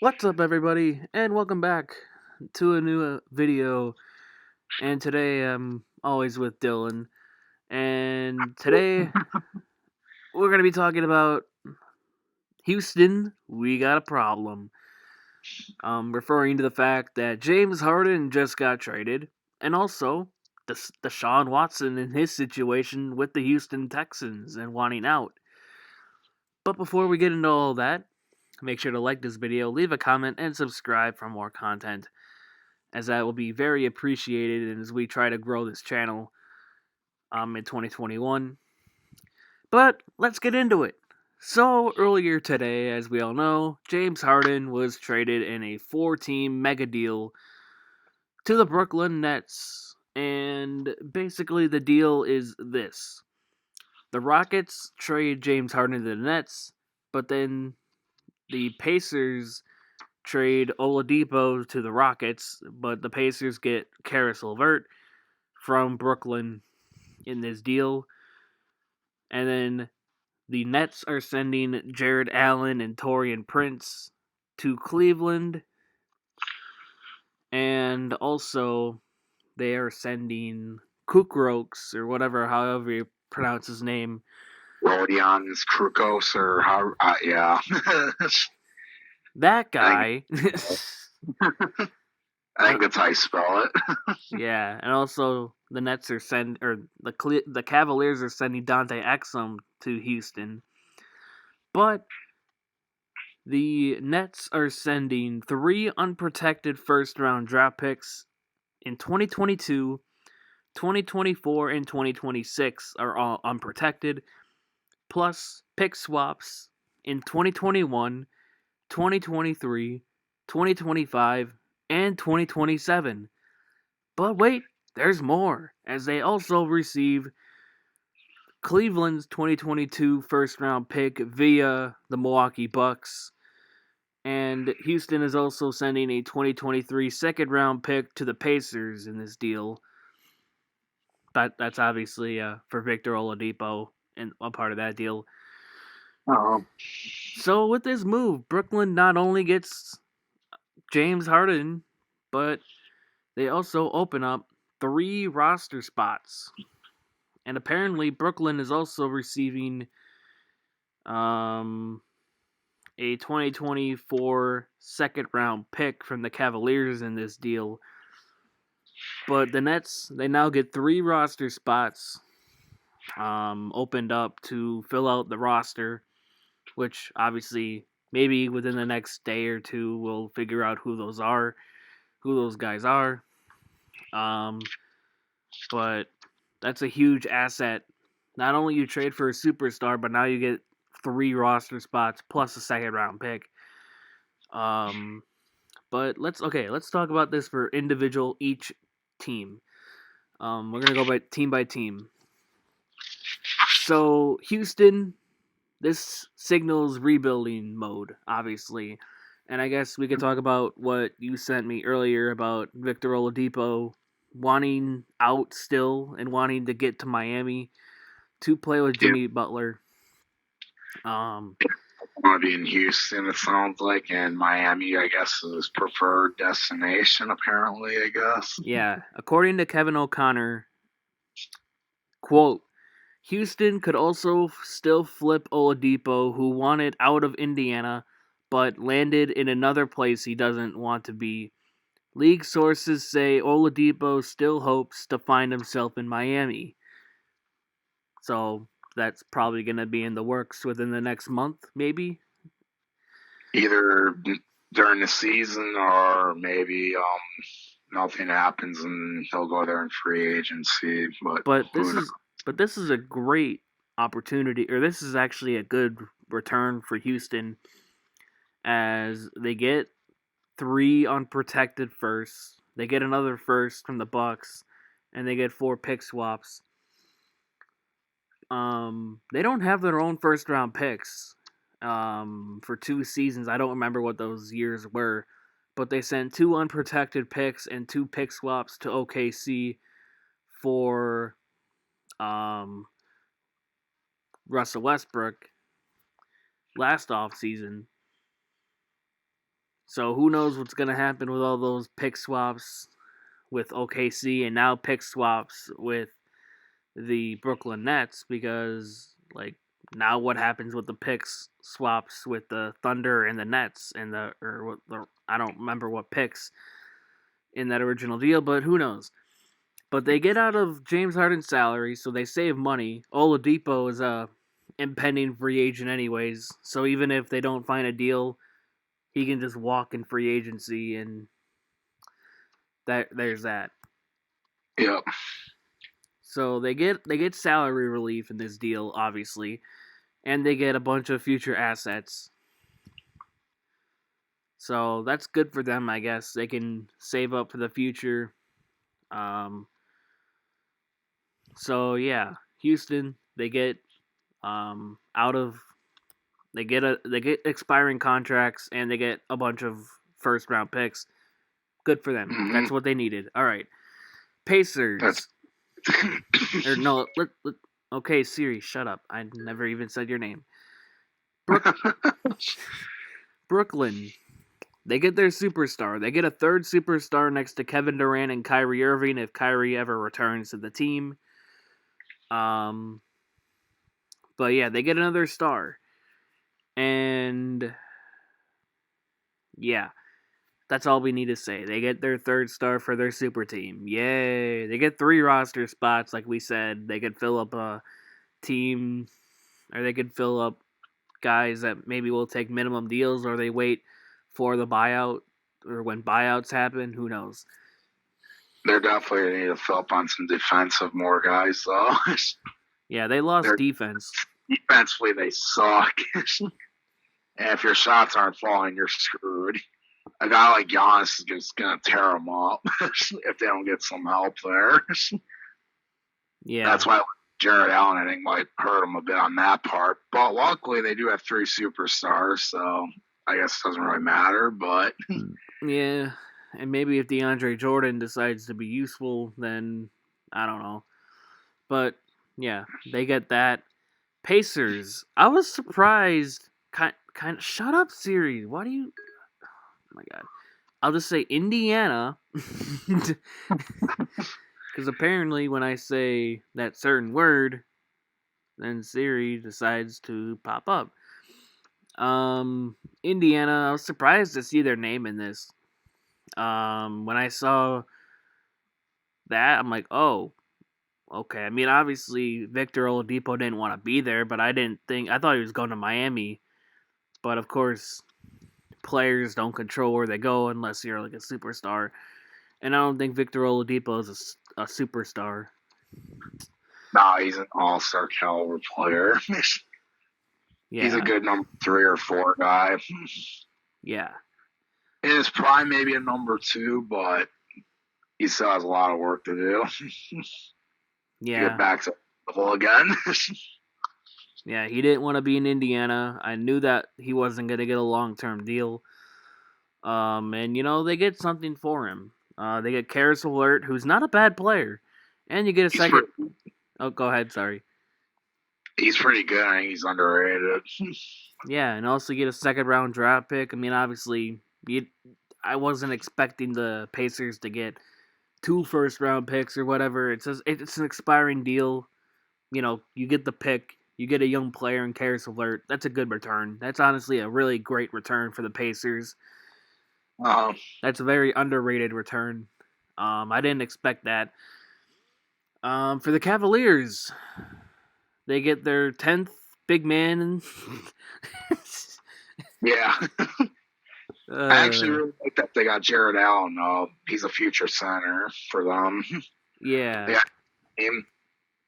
What's up, everybody, and welcome back to a new video. And today I'm always with Dylan, and today we're gonna be talking about Houston. We got a problem. Referring to the fact that James Harden just got traded, and also Deshaun Watson in his situation with the Houston Texans and wanting out. But before we get into all that, make sure to like this video, leave a comment, and subscribe for more content, as that will be very appreciated and as we try to grow this channel in 2021. But let's get into it. So, earlier today, as we all know, James Harden was traded in a 4-team mega deal to the Brooklyn Nets. And basically, the deal is this: the Rockets trade James Harden to the Nets, but then the Pacers trade Oladipo to the Rockets, but the Pacers get Karis LeVert from Brooklyn in this deal. And then the Nets are sending Jared Allen and Taurean Prince to Cleveland. And also, they are sending Kukrokes, or whatever, however you pronounce his name. Rodions Krukos, or how? Yeah. That guy. I think that's how you spell it. Yeah, and also the Nets are the Cavaliers are sending Dante Exum to Houston. But the Nets are sending 3 unprotected first-round draft picks in 2022, 2024, and 2026 are all unprotected, plus pick swaps in 2021, 2023, 2025, and 2027. But wait, there's more, as they also receive Cleveland's 2022 first-round pick via the Milwaukee Bucks. And Houston is also sending a 2023 second-round pick to the Pacers in this deal. That's obviously for Victor Oladipo and a part of that deal. So with this move, Brooklyn not only gets James Harden, but they also open up 3 roster spots. And apparently Brooklyn is also receiving a 2024 second round pick from the Cavaliers in this deal. But the Nets, they now get 3 roster spots opened up to fill out the roster, which obviously maybe within the next day or two we'll figure out who those guys are. But that's a huge asset. Not only you trade for a superstar, but now you get 3 roster spots plus a second round pick. But let's talk about this for individual each team. We're gonna go by team. So Houston, this signals rebuilding mode, obviously, and I guess we could talk about what you sent me earlier about Victor Oladipo wanting out still and wanting to get to Miami to play with Jimmy Butler. Want to be in Houston, it sounds like, and Miami, I guess, is his preferred destination, apparently, I guess. Yeah, according to Kevin O'Connor, quote, Houston could also still flip Oladipo, who wanted out of Indiana, but landed in another place he doesn't want to be. League sources say Oladipo still hopes to find himself in Miami. So that's probably going to be in the works within the next month, maybe. Either during the season or maybe nothing happens and he'll go there in free agency. But this is a great opportunity, or this is actually a good return for Houston, as they get 3 unprotected firsts. They get another first from the Bucks, and they get 4 pick swaps. They don't have their own first round picks for 2 seasons. I don't remember what those years were, but they sent 2 unprotected picks and 2 pick swaps to OKC for Russell Westbrook last offseason. So who knows what's going to happen with all those pick swaps with OKC and now pick swaps with the Brooklyn Nets, because like now what happens with the picks swaps with the Thunder and the Nets and I don't remember what picks in that original deal, but who knows. But they get out of James Harden's salary, so they save money. Oladipo is a impending free agent anyways, so even if they don't find a deal, he can just walk in free agency, and there's that. Yep. So they get salary relief in this deal, obviously, and they get a bunch of future assets. So that's good for them, I guess. They can save up for the future. So yeah, Houston, they get out of they get expiring contracts, and they get a bunch of first round picks. Good for them. Mm-hmm. That's what they needed. All right, Pacers. Or no, okay, Siri, shut up. I never even said your name. Brooklyn. They get their superstar. They get a third superstar next to Kevin Durant and Kyrie Irving if Kyrie ever returns to the team. But yeah, they get another star. And yeah, that's all we need to say. They get their third star for their super team. Yay. They get 3 roster spots, like we said. They could fill up a team, or they could fill up guys that maybe will take minimum deals, or they wait for the buyout, or when buyouts happen. Who knows? They're definitely need to fill up on some defensive more guys, though. Yeah, they lost defense. Defensively, they suck. And if your shots aren't falling, you're screwed. A guy like Giannis is just going to tear them up if they don't get some help there. Yeah. That's why Jared Allen, I think, might hurt them a bit on that part. But luckily, they do have 3 superstars, so I guess it doesn't really matter. But yeah, and maybe if DeAndre Jordan decides to be useful, then I don't know. But yeah, they get that. Pacers. I was surprised. Kind of. Shut up, Siri. Why do you? Oh my god. I'll just say Indiana, because apparently when I say that certain word, then Siri decides to pop up. Indiana. I was surprised to see their name in this. When I saw that, I'm like, oh, okay. I mean, obviously Victor Oladipo didn't want to be there, but I thought he was going to Miami. But of course, players don't control where they go unless you're like a superstar. And I don't think Victor Oladipo is a superstar. No, he's an all-star caliber player. Yeah. He's a good number 3 or 4 guy. Yeah. In his prime, maybe a number 2, but he still has a lot of work to do. Yeah. To get back to level again. Yeah, he didn't want to be in Indiana. I knew that he wasn't going to get a long-term deal. And they get something for him. They get Karis LeVert, who's not a bad player, and you get a second. Oh, go ahead. Sorry. He's pretty good. I think he's underrated. Yeah, and also get a second-round draft pick. I mean, obviously, I wasn't expecting the Pacers to get 2 first-round picks or whatever. It's an expiring deal. You get the pick. You get a young player in Karis LeVert. That's a good return. That's honestly a really great return for the Pacers. That's a very underrated return. I didn't expect that. For the Cavaliers, they get their 10th big man. Yeah. I actually really like that they got Jared Allen. He's a future center for them. Yeah. They got him.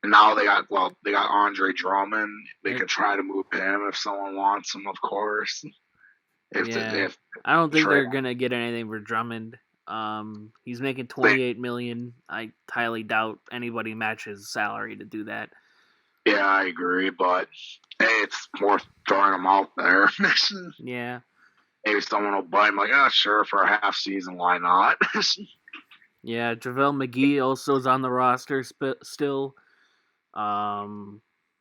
And now they got Andre Drummond. They could try to move him if someone wants him, of course. I don't think they're gonna get anything for Drummond. He's making $28 million. I highly doubt anybody matches salary to do that. Yeah, I agree, but hey, it's worth throwing him out there. Yeah. Maybe someone will buy him. Like, sure, for a half season, why not? Yeah, JaVale McGee also is on the roster still.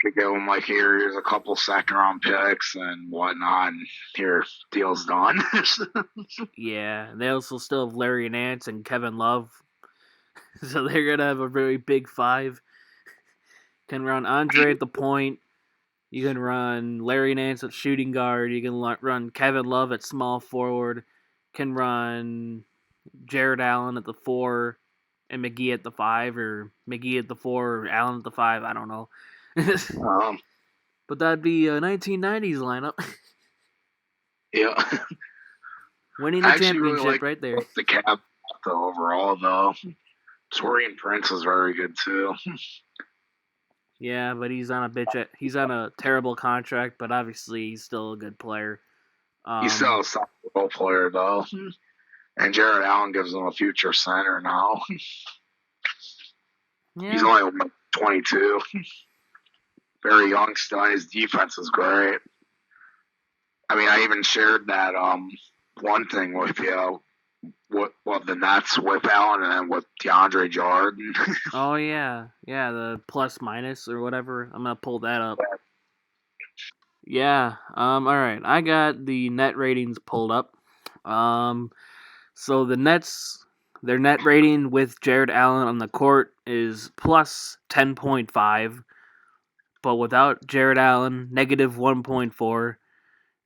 Could give him like, here's a couple second round picks and whatnot, and here, deal's done. Yeah, they also still have Larry Nance and Kevin Love, so they're gonna have a very big five. Can run Andre at the point. You can run Larry Nance at shooting guard. You can run Kevin Love at small forward. Can run Jared Allen at the 4 and McGee at the 5, or McGee at the 4 or Allen at the 5. I don't know. um, But that'd be a 1990s lineup. yeah. Winning the I actually really championship like right there. the cap overall, though. Torian Prince is very good, too. Yeah, but he's on a terrible contract, but obviously he's still a good player. He's still a solid role player, though. And Jared Allen gives him a future center now. Yeah. He's only 22. Very young still. His defense is great. I mean, I even shared that one thing with you, what the Nets with Allen and then with DeAndre Jordan. Oh yeah, the plus minus or whatever. I'm gonna pull that up. Yeah. All right. I got the net ratings pulled up. So the Nets, their net rating with Jared Allen on the court is plus 10.5, but without Jared Allen, negative 1.4.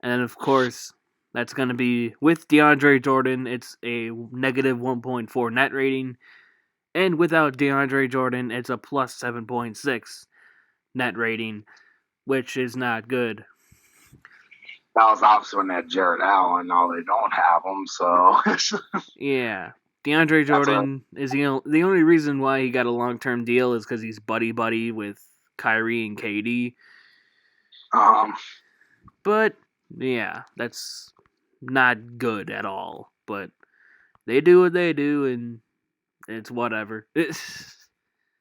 And then, of course, that's going to be with DeAndre Jordan, it's a negative 1.4 net rating. And without DeAndre Jordan, it's a plus 7.6 net rating, which is not good. That was obviously when they had Jared Allen. Now they don't have him, so. Yeah. DeAndre Jordan is the only reason why he got a long-term deal is because he's buddy-buddy with Kyrie and KD. But, yeah, that's not good at all. But they do what they do, and it's whatever.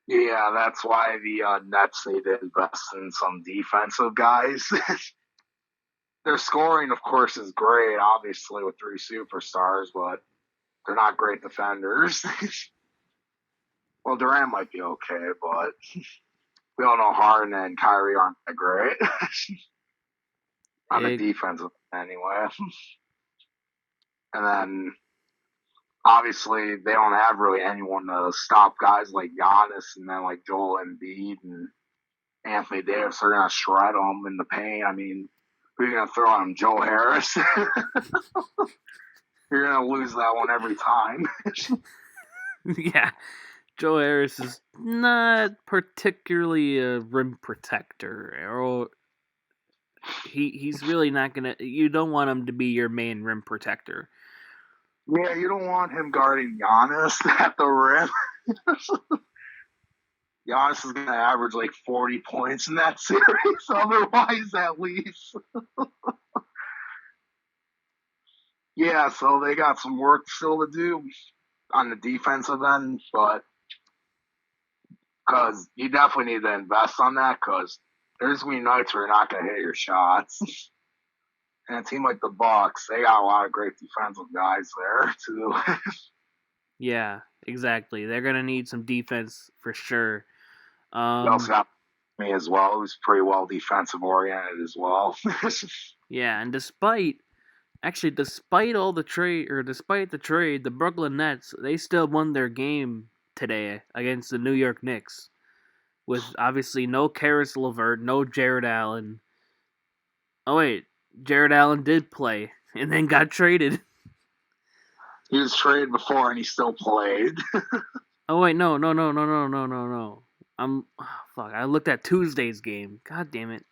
Yeah, that's why the Nets need to invest in some defensive guys. Their scoring, of course, is great, obviously, with 3 superstars, but they're not great defenders. Well, Durant might be okay, but we all know Harden and Kyrie aren't that great on the defensive anyway. And then, obviously, they don't have really anyone to stop guys like Giannis and then like Joel Embiid and Anthony Davis. They're going to shred them in the paint. I mean, who are you going to throw on him? Joe Harris? You're going to lose that one every time. Yeah. Joe Harris is not particularly a rim protector. Or he's really not going to... You don't want him to be your main rim protector. Yeah, you don't want him guarding Giannis at the rim. Giannis is going to average like 40 points in that series, otherwise, at least. Yeah, so they got some work still to do on the defensive end, but because you definitely need to invest on that because there's going to be nights where you're not going to hit your shots. And a team like the Bucks, they got a lot of great defensive guys there, too. Yeah, exactly. They're going to need some defense for sure. They also got me as well, who's pretty well defensive oriented as well. Yeah, and despite all the trade, the Brooklyn Nets, they still won their game today against the New York Knicks. With obviously no Karis LeVert, no Jared Allen. Oh wait, Jared Allen did play and then got traded. He was traded before and he still played. Oh wait, no. I looked at Tuesday's game. God damn it.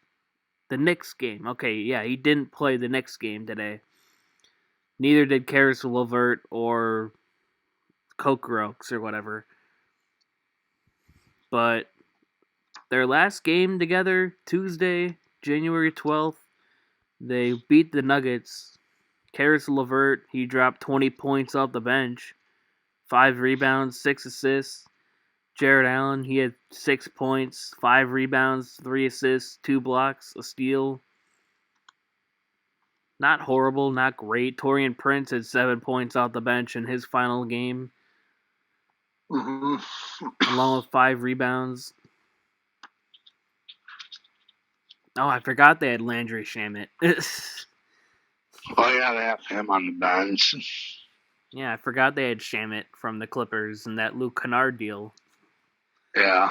The Knicks game. Okay, yeah, he didn't play the Knicks game today. Neither did Karis LeVert or Kokrokes or whatever. But their last game together, Tuesday, January 12th, they beat the Nuggets. Karis LeVert, he dropped 20 points off the bench. 5 rebounds, 6 assists. Jared Allen, he had 6 points, 5 rebounds, 3 assists, 2 blocks, a steal. Not horrible, not great. Torian Prince had 7 points off the bench in his final game. Mm-hmm. Along with 5 rebounds. Oh, I forgot they had Landry Shamet. Oh yeah, they have him on the bench. Yeah, I forgot they had Shamet from the Clippers and that Luke Kennard deal. Yeah.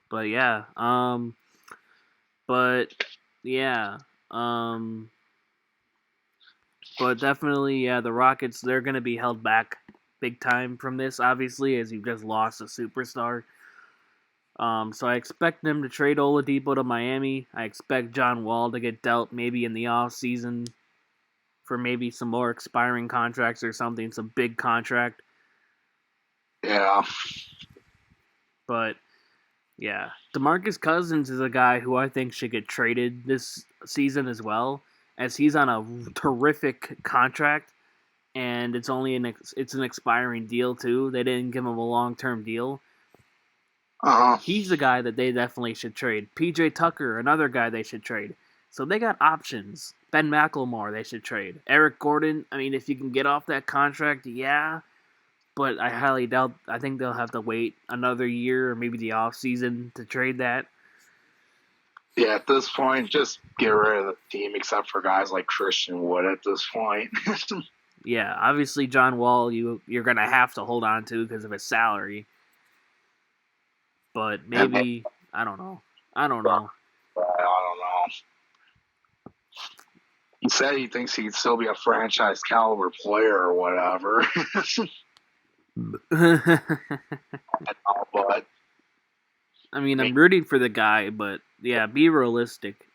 But yeah, but yeah, um, but definitely, yeah, the Rockets, they're gonna be held back big time from this, obviously, as you've just lost a superstar. So I expect them to trade Oladipo to Miami. I expect John Wall to get dealt maybe in the off season for maybe some more expiring contracts or something, some big contract. Yeah. But yeah, DeMarcus Cousins is a guy who I think should get traded this season as well, as he's on a terrific contract, and it's only it's an expiring deal too. They didn't give him a long term deal. Uh-huh. He's a guy that they definitely should trade. PJ Tucker, another guy they should trade. So they got options. Ben McLemore, they should trade. Eric Gordon, I mean, if you can get off that contract, yeah. But I highly doubt. I think they'll have to wait another year or maybe the off season to trade that. Yeah, at this point, just get rid of the team except for guys like Christian Wood at this point. Yeah, obviously John Wall, you're gonna have to hold on to because of his salary. But And they, maybe I don't know. I don't know. I don't know. He said he thinks he could still be a franchise caliber player or whatever. But I mean, I'm rooting for the guy, but yeah, be realistic.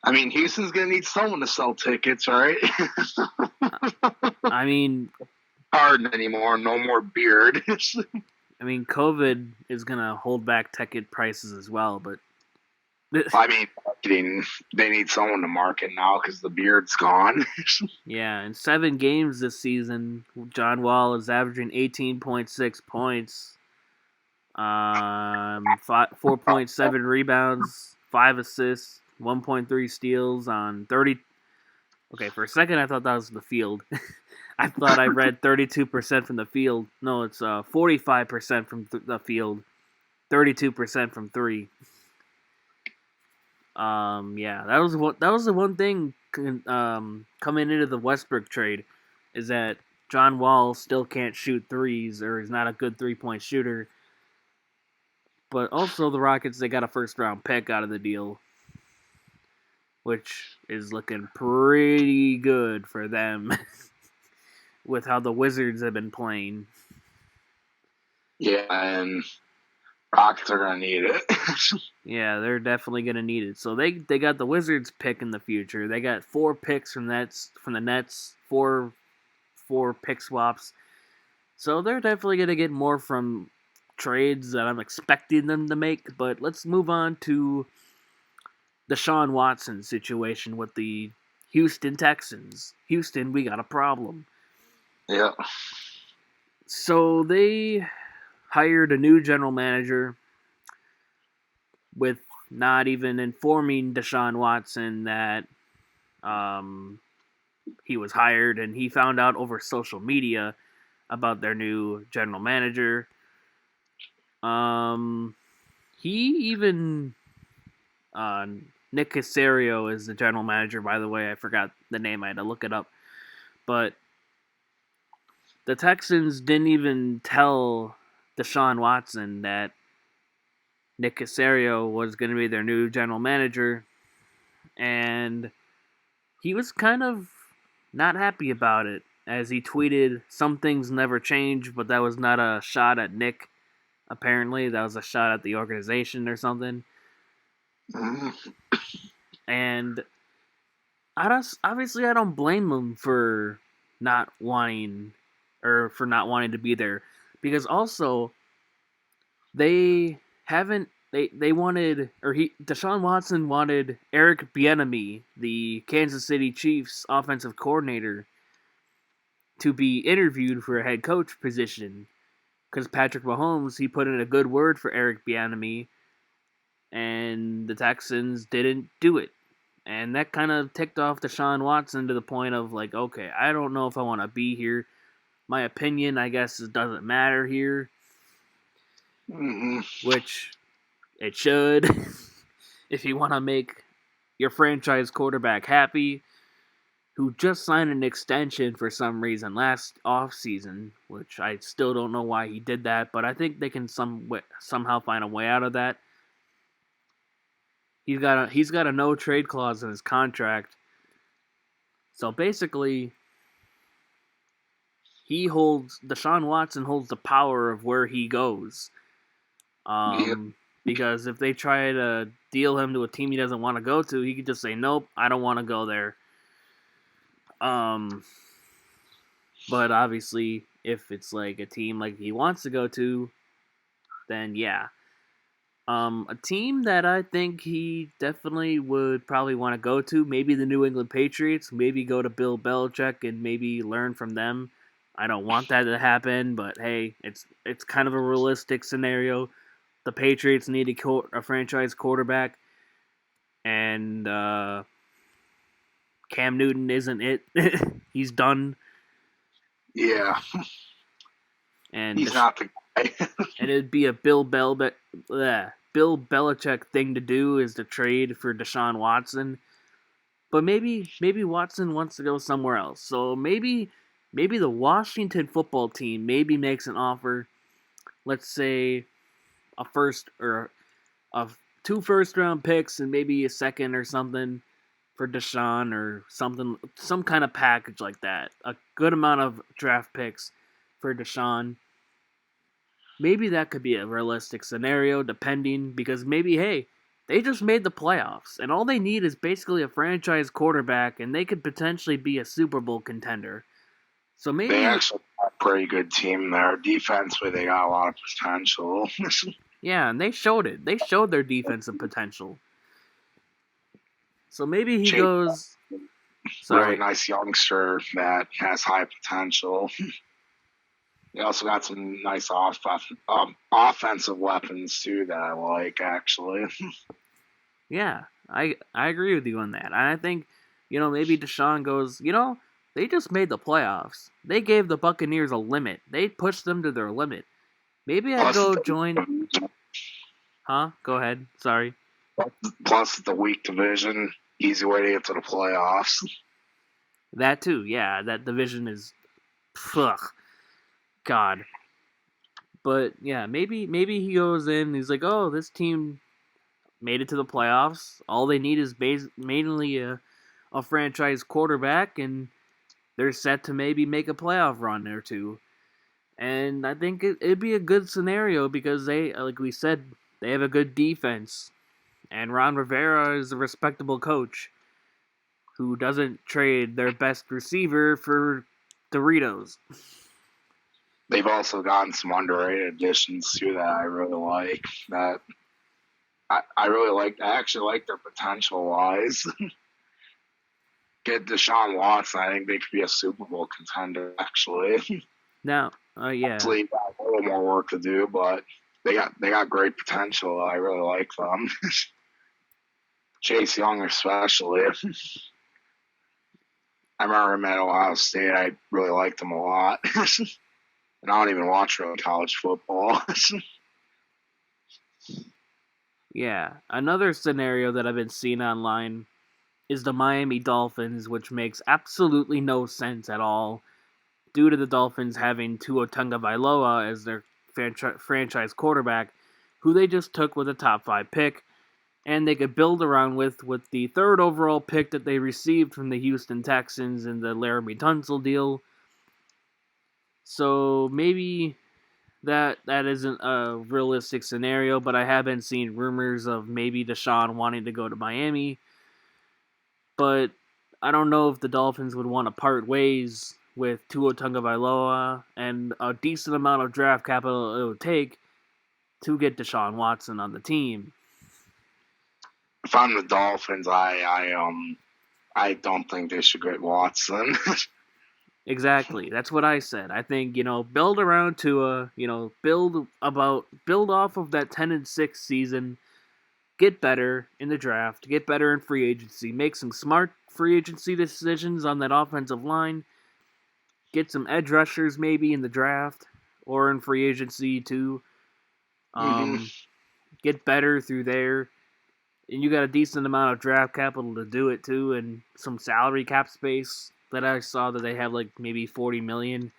I mean, Houston's gonna need someone to sell tickets, right? I mean, Harden anymore, no more beard. COVID is gonna hold back ticket prices as well, but I mean, they need someone to market now because the beard's gone. yeah, in 7 games this season, John Wall is averaging 18.6 points, 4.7 rebounds, 5 assists, 1.3 steals on 30. Okay, for a second I thought that was the field. I thought I read 32% from the field. No, it's 45% from the field, 32% from 3. Yeah, that was the one thing coming into the Westbrook trade is that John Wall still can't shoot threes or is not a good 3-point shooter. But also the Rockets, they got a first round pick out of the deal, which is looking pretty good for them with how the Wizards have been playing. Yeah, and Rockets are gonna need it. Yeah, they're definitely gonna need it. So they got the Wizards pick in the future. They got 4 picks from the Nets, four pick swaps. So they're definitely gonna get more from trades that I'm expecting them to make. But let's move on to the Deshaun Watson situation with the Houston Texans. Houston, we got a problem. Yeah. So they hired a new general manager with not even informing Deshaun Watson that he was hired, and he found out over social media about their new general manager. He even Nick Casario is the general manager. By the way, I forgot the name. I had to look it up. But the Texans didn't even tell Deshaun Watson that Nick Casario was going to be their new general manager, and he was kind of not happy about it. As he tweeted, "Some things never change," but that was not a shot at Nick. Apparently, that was a shot at the organization or something. Mm-hmm. And obviously I don't blame him for not wanting to be there, because also they haven't they wanted, or he Deshaun Watson wanted Eric Bieniemy, the Kansas City Chiefs offensive coordinator, to be interviewed for a head coach position, because Patrick Mahomes, he put in a good word for Eric Bieniemy, and the Texans didn't do it. And that kind of ticked off Deshaun Watson to the point of like, okay, I don't know if I want to be here. My opinion, I guess, doesn't matter here, Mm-hmm. which it should. if you want to make your franchise quarterback happy, who just signed an extension for some reason last offseason, which I still don't know why he did that, but I think they can somehow find a way out of that. He's got a no trade clause in his contract. So basically, Deshaun Watson holds the power of where he goes. Yep. Because if they try to deal him to a team he doesn't want to go to, he could just say, "Nope, I don't want to go there." Um, but obviously, if it's like a team like he wants to go to, then yeah. A team that I think he definitely would probably want to go to, maybe the New England Patriots, maybe go to Bill Belichick and maybe learn from them. I don't want that to happen, but hey, it's kind of a realistic scenario. The Patriots need a franchise quarterback, and Cam Newton isn't it. He's done, Yeah, and he's not the guy. and it'd be a Bill Belichick thing to do is to trade for Deshaun Watson. But maybe Watson wants to go somewhere else. So maybe the Washington football team maybe makes an offer. Let's say a first or a two first round picks and maybe a second or something for Deshaun or something, some kind of package like that. A good amount of draft picks for Deshaun. Maybe that could be a realistic scenario, depending, because maybe, hey, they just made the playoffs, and all they need is basically a franchise quarterback, and they could potentially be a Super Bowl contender. So They maybe, actually have a pretty good team there. Defensively, they got a lot of potential. yeah, and they showed it. They showed their defensive potential. So maybe he Chase, goes. really Sorry. nice youngster that has high potential. They also got some nice offensive weapons too that I like actually. Yeah, I agree with you on that. And I think, maybe Deshaun goes, they just made the playoffs. They gave the Buccaneers a limit. They pushed them to their limit. Maybe I Plus, go join. Huh? Go ahead. Sorry. the weak division, easy way to get to the playoffs. That too. Yeah, that division is, ugh, God. But yeah, maybe he goes in. And he's like, oh, this team made it to the playoffs. All they need is mainly a franchise quarterback, and they're set to maybe make a playoff run or two. And I think it'd be a good scenario because they, like we said, they have a good defense, and Ron Rivera is a respectable coach who doesn't trade their best receiver for Doritos. They've also gotten some underrated additions too that I really like. That I really like. I actually like their potential wise. Get Deshaun Watson, I think they could be a Super Bowl contender. Actually, Now, yeah, obviously got a little more work to do, but they got great potential. I really like them. Chase Young, especially. I remember him at Ohio State. I really liked him a lot. And I don't even watch really college football. yeah. Another scenario that I've been seeing online is the Miami Dolphins, which makes absolutely no sense at all, due to the Dolphins having Tua Tagovailoa as their franchise quarterback, who they just took with a top 5 pick, and they could build around with the third overall pick that they received from the Houston Texans in the Laramie Tunsil deal. So maybe that isn't a realistic scenario, but I have been seeing rumors of maybe Deshaun wanting to go to Miami. But I don't know if the Dolphins would want to part ways with Tua Tagovailoa and a decent amount of draft capital it would take to get Deshaun Watson on the team. If I'm the Dolphins, I don't think they should get Watson. Exactly. That's what I said. I think, build around Tua, build off of that 10-6 season, get better in the draft, get better in free agency, make some smart free agency decisions on that offensive line, get some edge rushers maybe in the draft or in free agency too. Mm-hmm. Um, get better through there, and you got a decent amount of draft capital to do it too, and some salary cap space that I saw that they have like maybe 40 million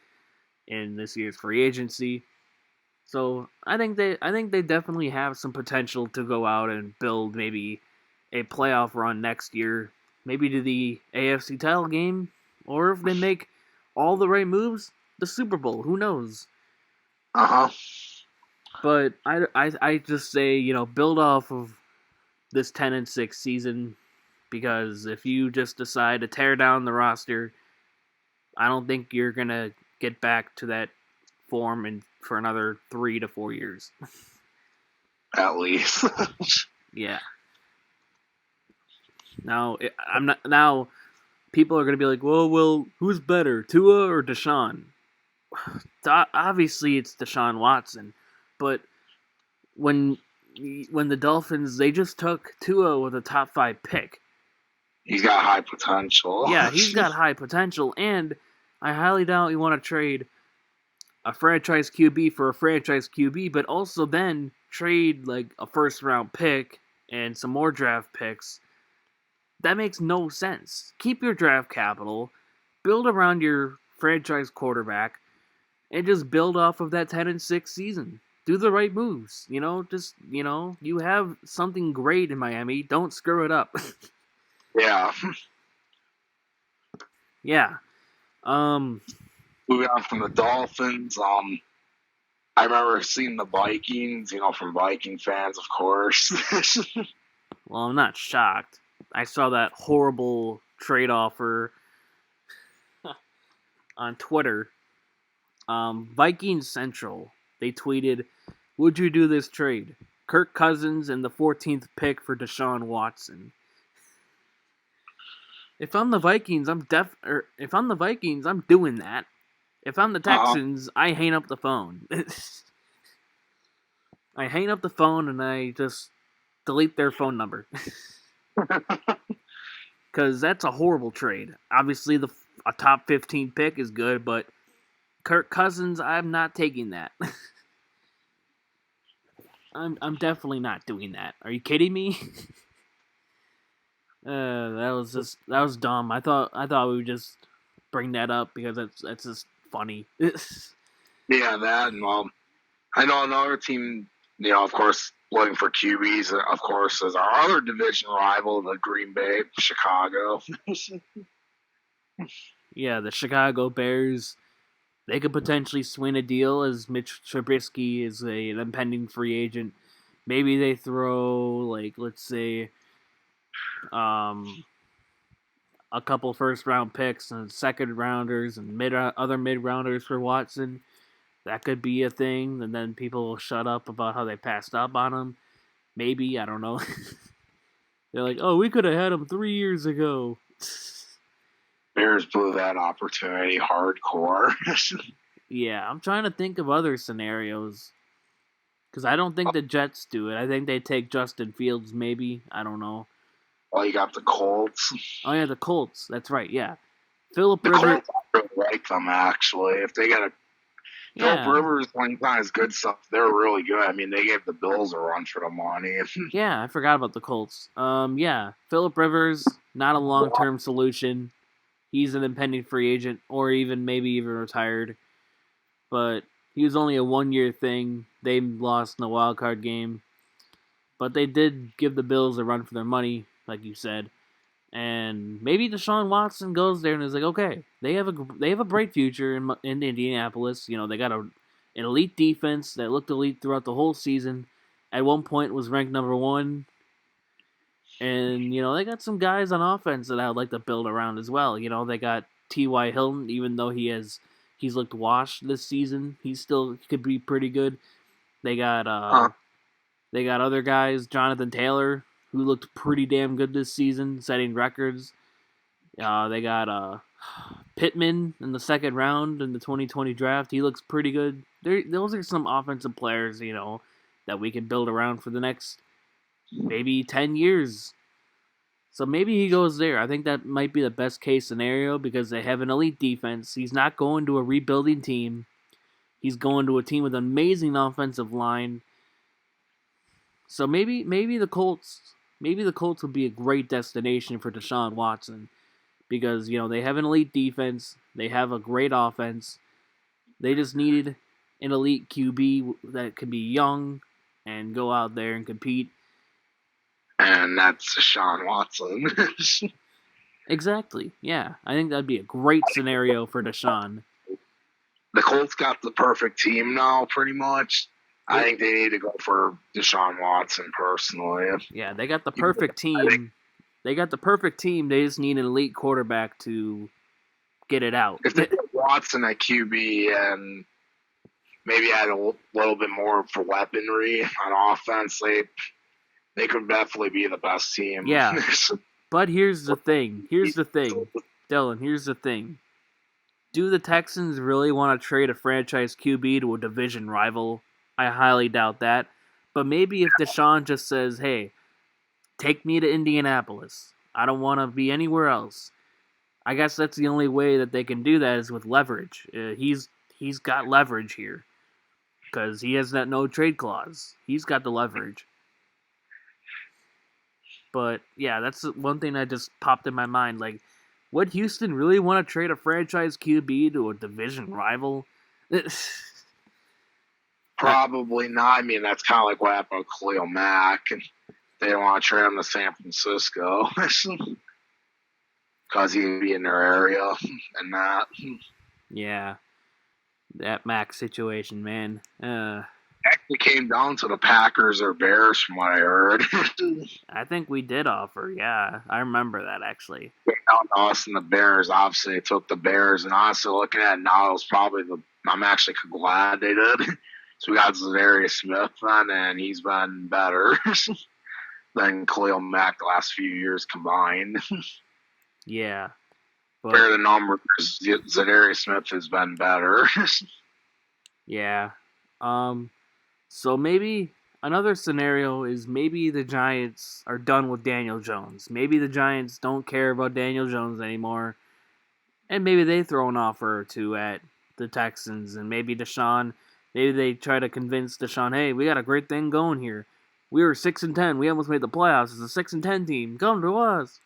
in this year's free agency. So I think they definitely have some potential to go out and build maybe a playoff run next year, maybe to the AFC title game, or if they make all the right moves, the Super Bowl. Who knows? Uh huh. But I just say build off of this 10-6 season, because if you just decide to tear down the roster, I don't think you're gonna get back to that form for another 3 to 4 years. At least. Yeah. Now I'm not. Now people are gonna be like, well, who's better, Tua or Deshaun? Obviously, it's Deshaun Watson, but when when the Dolphins they just took Tua with a top 5 pick. He's got high potential. Yeah, he's got high potential, and I highly doubt you want to trade a franchise QB for a franchise QB, but also then trade like a first round pick and some more draft picks. That makes no sense. Keep your draft capital, build around your franchise quarterback, and just build off of that 10-6 season. Do the right moves, you have something great in Miami. Don't screw it up. Yeah. Yeah. Moving on from the Dolphins, I remember seeing the Vikings, from Viking fans, of course. Well, I'm not shocked. I saw that horrible trade offer on Twitter. Vikings Central, they tweeted, "Would you do this trade? Kirk Cousins and the 14th pick for Deshaun Watson." If I'm the Vikings, if I'm the Vikings, I'm doing that. If I'm the Texans, I hang up the phone. I hang up the phone and I just delete their phone number. Because that's a horrible trade. Obviously, a top 15 pick is good, but Kirk Cousins, I'm not taking that. I'm definitely not doing that. Are you kidding me? That was dumb. I thought we would just bring that up because that's just funny. Yeah, that, and I know another team, of course, looking for QBs, of course, is our other division rival, the Green Bay, Chicago. Yeah, the Chicago Bears. They could potentially swing a deal as Mitch Trubisky is an impending free agent. Maybe they throw like let's say um, a couple first round picks and second rounders and other mid rounders for Watson. That could be a thing, and then people will shut up about how they passed up on him. Maybe, I don't know. They're like, "Oh, we could have had him 3 years ago." Bears blew that opportunity hardcore. Yeah, I'm trying to think of other scenarios. Because I don't think the Jets do it. I think they take Justin Fields, maybe. I don't know. Well, you got the Colts. Oh, yeah, the Colts. That's right, yeah. Philip The Rivers. Colts really like them, actually. If they got a Philip Yeah. Rivers, when he finds good stuff, they're really good. I mean, they gave the Bills a run for the money. Yeah, I forgot about the Colts. Yeah. Philip Rivers, not a long term solution. He's an impending free agent, or maybe even retired. But he was only a 1 year thing. They lost in the wild card game. But they did give the Bills a run for their money, like you said. And maybe Deshaun Watson goes there and is like, okay, they have a bright future in Indianapolis. They got an elite defense that looked elite throughout the whole season. At one point, was ranked number 1. And they got some guys on offense that I would like to build around as well. They got T.Y. Hilton, even though he's looked washed this season. He still could be pretty good. They got other guys, Jonathan Taylor, who looked pretty damn good this season, setting records. They got Pittman in the second round in the 2020 draft. He looks pretty good. Those are some offensive players, that we can build around for the next maybe 10 years. So maybe he goes there. I think that might be the best case scenario because they have an elite defense. He's not going to a rebuilding team. He's going to a team with an amazing offensive line. So maybe the Colts maybe the Colts would be a great destination for Deshaun Watson because they have an elite defense, they have a great offense. They just needed an elite QB that could be young and go out there and compete. And that's Deshaun Watson. Exactly. Yeah, I think that'd be a great scenario for Deshaun. The Colts got the perfect team now, pretty much. I think they need to go for Deshaun Watson personally. Yeah, they got the perfect team. They got the perfect team. They just need an elite quarterback to get it out. If they put Watson at QB and maybe add a little bit more for weaponry on offense, they could definitely be the best team. Yeah. But here's the thing. Dylan, here's the thing. Do the Texans really want to trade a franchise QB to a division rival? I highly doubt that. But maybe if Deshaun just says, hey, take me to Indianapolis. I don't want to be anywhere else. I guess that's the only way that they can do that is with leverage. He's got leverage here because he has that no trade clause. He's got the leverage. But yeah, that's one thing that just popped in my mind. Like, would Houston really want to trade a franchise QB to a division rival? Probably not. I mean, that's kind of like what happened with Khalil Mack, and they don't want to trade him to San Francisco because he'd be in their area and that. Yeah, that Mack situation, man. Actually came down to the Packers or Bears, from what I heard. I think we did offer. Yeah, I remember that actually. Down to us and the Bears. Obviously, they took the Bears, and honestly, looking at it now, it was probably I'm actually glad they did. So we got Zadarius Smith then, and he's been better than Khalil Mack the last few years combined. Yeah. Compare the numbers, Zadarius Smith has been better. Yeah. So maybe another scenario is maybe the Giants are done with Daniel Jones. Maybe the Giants don't care about Daniel Jones anymore. And maybe they throw an offer or two at the Texans. And maybe Deshaun, maybe they try to convince Deshaun, hey, we got a great thing going here. We were 6-10. We almost made the playoffs as a 6-10 team. Come to us.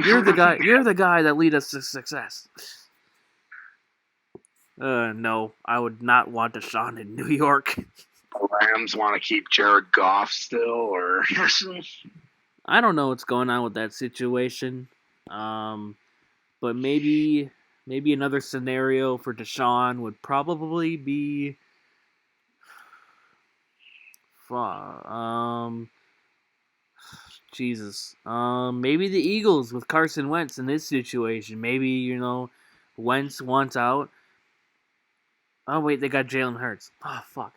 You're the guy that lead us to success. No, I would not want Deshaun in New York. The Rams want to keep Jared Goff still, or I don't know what's going on with that situation. But maybe another scenario for Deshaun would probably be Jesus. Maybe the Eagles with Carson Wentz in this situation. Maybe, Wentz wants out. Oh, wait, they got Jalen Hurts. Oh, fuck.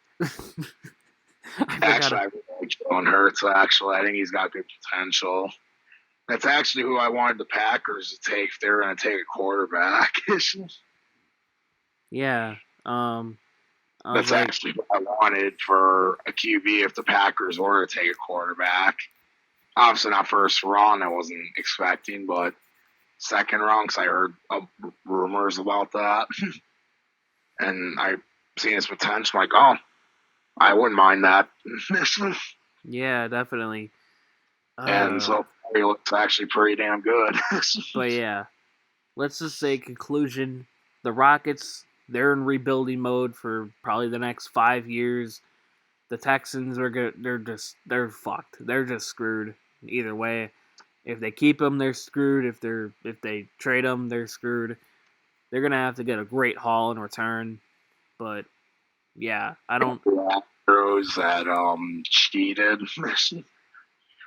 Actually, I really like Jalen Hurts, actually. I think he's got good potential. That's actually who I wanted the Packers to take if they were going to take a quarterback. Yeah. That's actually what I wanted for a QB if the Packers were to take a quarterback. Obviously not first round, I wasn't expecting, but second round because I heard rumors about that. And I seen his potential. Like, oh, I wouldn't mind that. Yeah, definitely. And so he looks actually pretty damn good. But yeah, let's just say conclusion: the Rockets, they're in rebuilding mode for probably the next 5 years. The Texans are good. They're fucked. They're just screwed either way. If they keep them, they're screwed. If they trade them, they're screwed. They're gonna have to get a great haul in return. But yeah, I don't. Astros that cheated.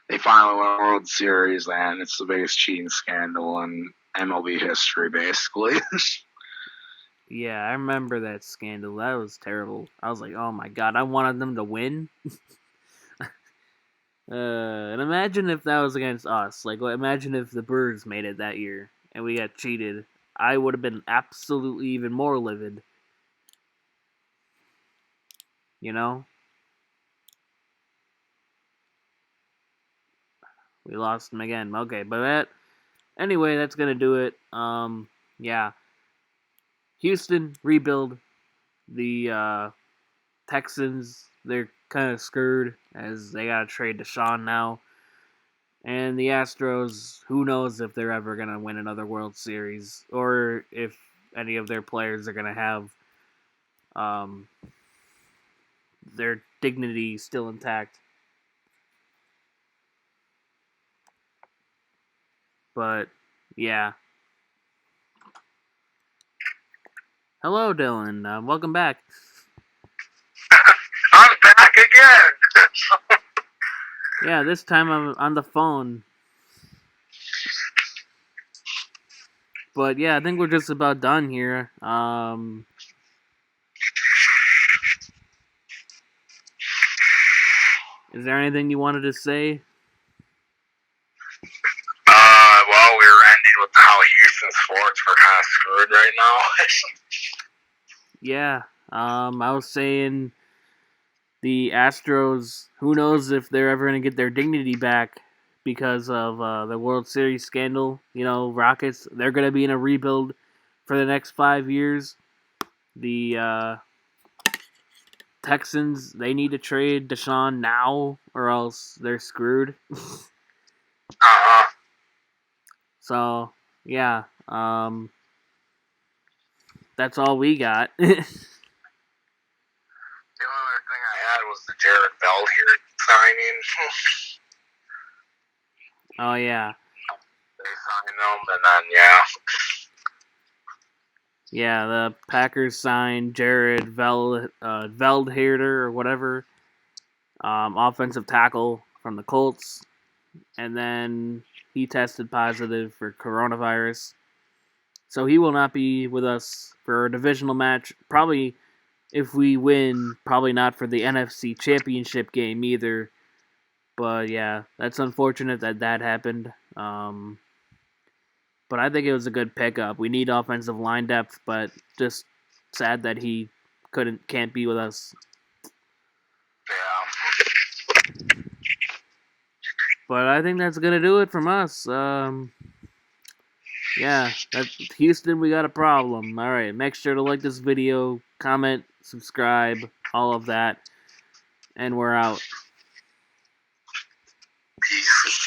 They finally won a World Series, and it's the biggest cheating scandal in MLB history, basically. Yeah, I remember that scandal. That was terrible. I was like, oh my god, I wanted them to win. And imagine if that was against us. Like, imagine if the Brewers made it that year and we got cheated. I would have been absolutely even more livid. You know? We lost them again. Okay, but anyway, that's gonna do it. Yeah. Houston rebuild. The Texans, they're kind of screwed as they got to trade Deshaun now. And the Astros, who knows if they're ever going to win another World Series or if any of their players are going to have um, their dignity still intact. But, yeah. Hello, Dylan. Welcome back. I'm back again. Yeah, this time I'm on the phone. But yeah, I think we're just about done here. Is there anything you wanted to say? Well, we were ending with how Houston sports were kind of screwed right now. Yeah, I was saying the Astros, who knows if they're ever going to get their dignity back because of the World Series scandal. You know, Rockets, they're going to be in a rebuild for the next 5 years. The Texans, they need to trade Deshaun now or else they're screwed. So, yeah, that's all we got. The only other thing I had was the Jared Bell here signing. Oh, yeah. They signed them, and then, yeah. Yeah, the Packers signed Jared Veldherder or whatever, offensive tackle from the Colts, and then he tested positive for coronavirus. So he will not be with us for a divisional match. Probably, if we win, probably not for the NFC Championship game either. But yeah, that's unfortunate that happened. But I think it was a good pickup. We need offensive line depth, but just sad that he can't be with us. Yeah. But I think that's gonna do it from us. Yeah, that's Houston. We got a problem. All right, make sure to like this video, comment, subscribe, all of that, and we're out. Peace.